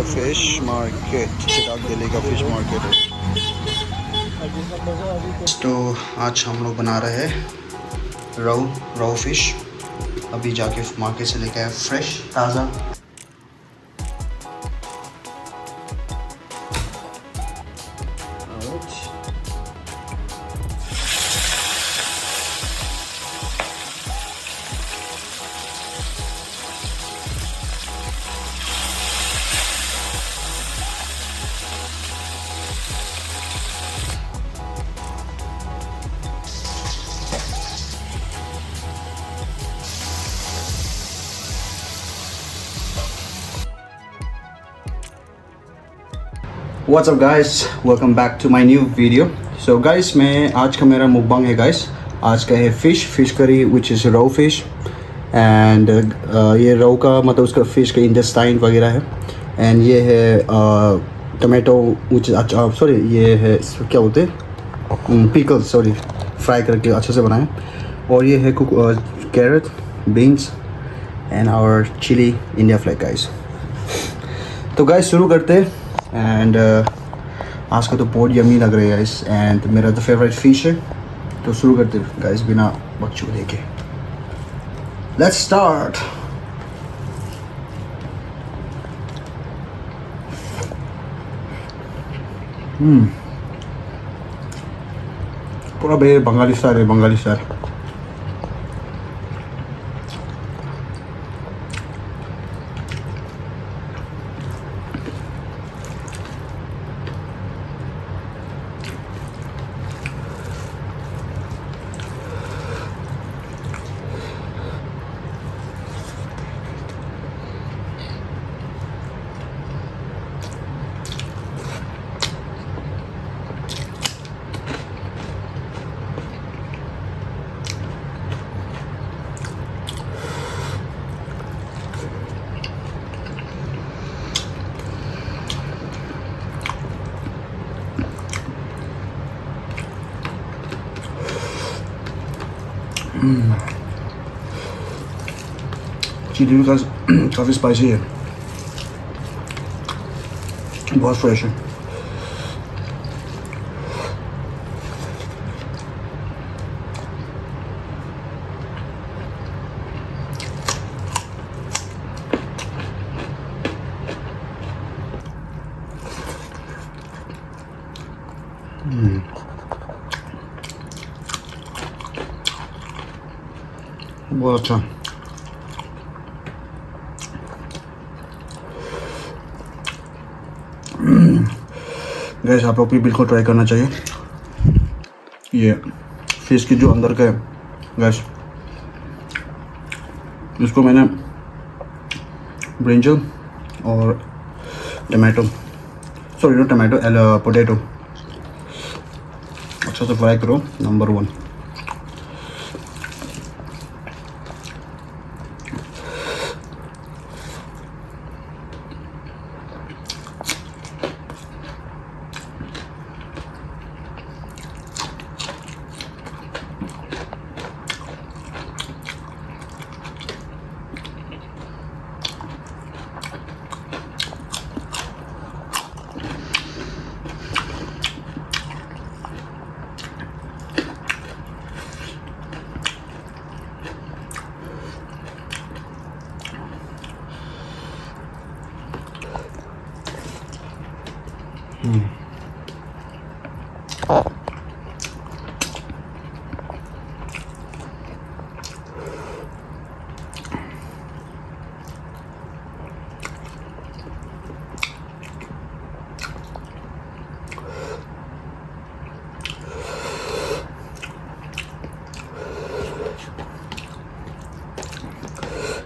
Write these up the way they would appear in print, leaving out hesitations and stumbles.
Fish market, चिराग दिल्ली का fish market है। तो आज हम लोग बना रहे हैं रो फिश। अभी जाके मार्केट से लेके आए फ्रेश ताज़ा। What's up guys, welcome back to my new video. So guys, मैं आज का मेरा मुकबांग है guys। आज का है fish curry which is raw fish and ये raw का मतलब उसका फिश का इंटेस्टाइन वगैरह है। and ये है टमाटो which is सॉरी ये है क्या बोलते हैं पिकल, सॉरी फ्राई करके अच्छे से बनाए। और ये है carrot, beans and our chilli India flag guys. तो गाइस शुरू करते हैं। एंड आज का तो बहुत यमी लग रहा है गाइस एंड मेरा तो फेवरेट फिश है। तो शुरू करते हैं गाइस बिना बकचोद देके। Let's start. पूरा बंगाली स्टाइल है, बंगाली स्टाइल। चिली भी काफ़ी स्पाइसी है, बहुत फ्रेश है। बहुत अच्छा। गैस आप लोग भी बिल्कुल ट्राई करना चाहिए। ये फिश की जो अंदर का है गैस, इसको मैंने ब्रिंजल और tomato, sorry no tomato, potato अच्छा से फ्राई करो। नंबर 1।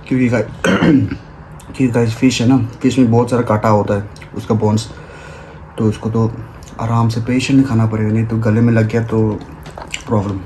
क्योंकि गाइस फिश है ना, फिश में बहुत सारा कांटा होता है उसका बोन्स, तो उसको तो आराम से पेशेंटली खाना पड़ेगा, नहीं तो गले में लग गया तो प्रॉब्लम।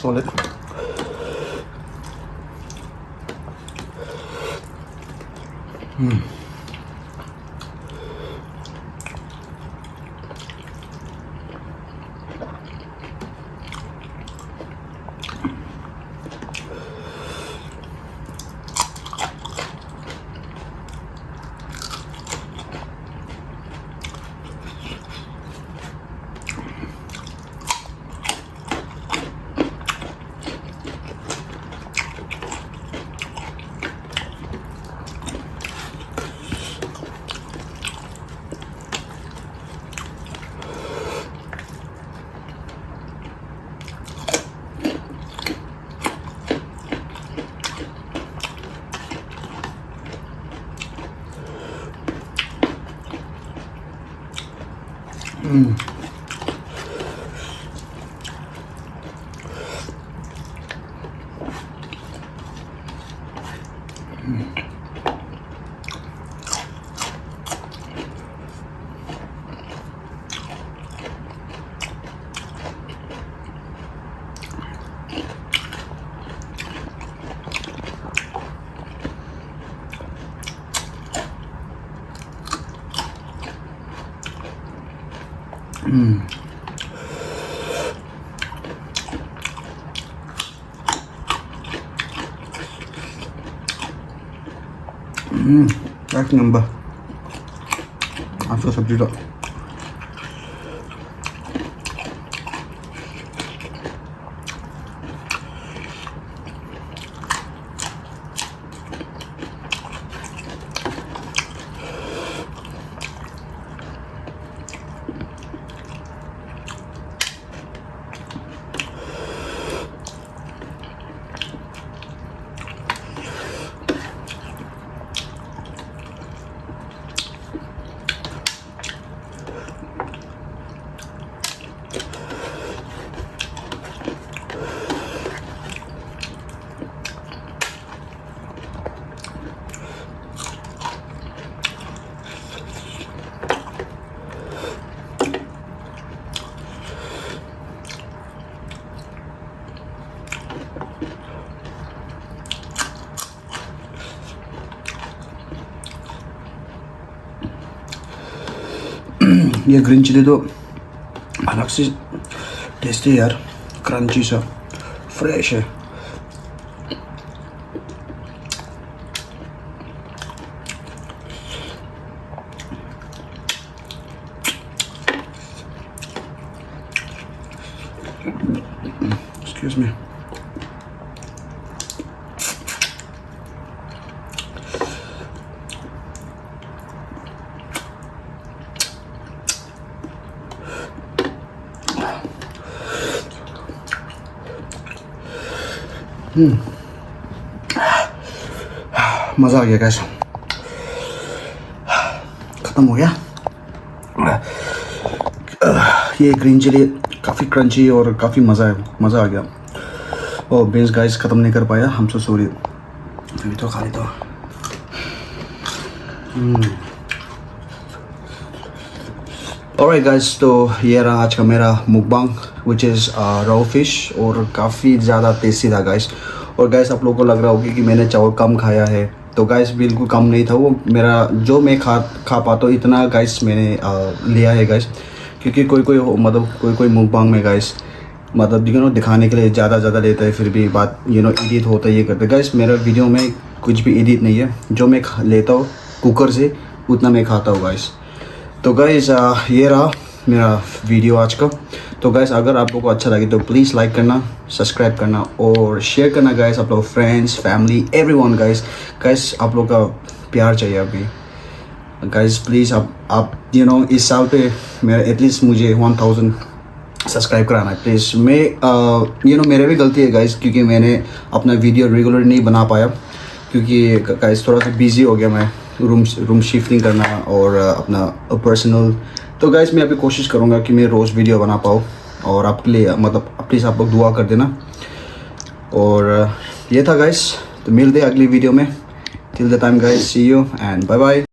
Solid. एक नंबर आपको सब्जी तो ये ग्रीन चिली तो अलग से टेस्टी है यार, क्रंची सा, फ्रेश है। Excuse me. मज़ा आ गया गैस, ख़त्म हो गया। ये ग्रीन चिली काफ़ी क्रंची और काफ़ी मज़ा आ गया। और बीन्स गाइस ख़त्म नहीं कर पाया, हम सो सॉरी। अभी तो खा लेता हूँ। ऑलराइट गाइस, तो ये रहा आज का मेरा मुकबांग विच इज़ रॉ फिश, और काफ़ी ज़्यादा टेस्टी था गाइस। और गाइस आप लोगों को लग रहा होगा कि मैंने चावल कम खाया है, तो गाइस बिल्कुल कम नहीं था। वो मेरा जो मैं खा पाता हूँ इतना गाइस मैंने लिया है गाइस, क्योंकि कोई मुकबांग में गाइस मतलब दिखाने के लिए ज़्यादा लेता है, फिर भी बात एडिट होता है, ये करते गाइस। मेरा वीडियो में कुछ भी एडिट नहीं है, जो मैं लेता हूँ कुकर से उतना मैं खाता हूँ गाइस। तो गाइस ये रहा मेरा वीडियो आज का। तो गाइस अगर आप लोगों को अच्छा लगे तो प्लीज़ लाइक करना, सब्सक्राइब करना और शेयर करना गाइस, आप लोग फ्रेंड्स, फैमिली, एवरीवन गाइस। आप लोग का प्यार चाहिए अभी गाइस, प्लीज़ आप इस साल पे मेरा एटलीस्ट मुझे 1000 सब्सक्राइब कराना है प्लीज़। मैं मेरे भी गलती है गाइस, क्योंकि मैंने अपना वीडियो रेगुलर नहीं बना पाया, क्योंकि गाइस थोड़ा सा बिजी हो गया मैं, रूम शिफ्टिंग करना और अपना पर्सनल। तो गाइस मैं अभी कोशिश करूँगा कि मैं रोज़ वीडियो बना पाऊँ, और आपके लिए प्लीज़ आप लोग दुआ कर देना। और ये था गाइस, तो मिलते हैं अगली वीडियो में। Till the time guys, see you and bye bye.